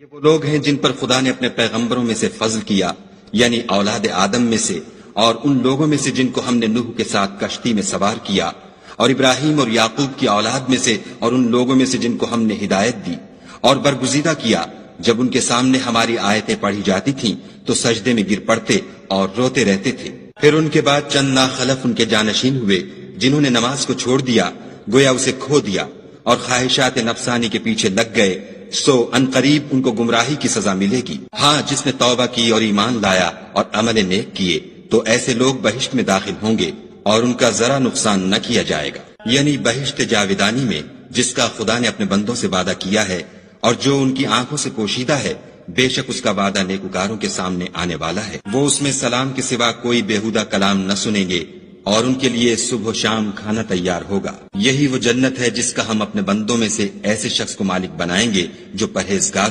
ये वो लोग हैं जिन पर खुदा ने अपने पैगंबरों में से फजल किया, यानी औलाद आदम में से, और उन लोगों में से जिनको हमने नूह के साथ कश्ती में सवार किया, और इब्राहिम और याकूब की औलाद में से, और उन लोगों में से जिनको हमने हिदायत दी और बरगुज़ीदा किया। जब उनके सामने हमारी आयतें पढ़ी जाती थीं तो सजदे में गिर पड़ते और रोते रहते थे। फिर उनके बाद चंद नाखलफ उनके जानशीन हुए जिन्होंने नमाज को छोड़ दिया, गोया उसे खो दिया, और ख्वाहिशात नफसानी के पीछे लग गए, सो अनकरीब उनको गुमराही की सजा मिलेगी। हाँ, जिसने तौबा की और ईमान लाया और अमल नेक किए तो ऐसे लोग बहिश्त में दाखिल होंगे और उनका जरा नुकसान न किया जाएगा, यानी बहिश्त जाविदानी में जिसका खुदा ने अपने बंदों से वादा किया है और जो उनकी आंखों से पोशीदा है। बेशक उसका वादा नेकुकारों के सामने आने वाला है। वो उसमें सलाम के सिवा कोई बेहुदा कलाम न सुनेंगे और उनके लिए सुबह शाम खाना तैयार होगा। यही वो जन्नत है जिसका हम अपने बंदों में से ऐसे शख्स को मालिक बनाएंगे जो परहेजगार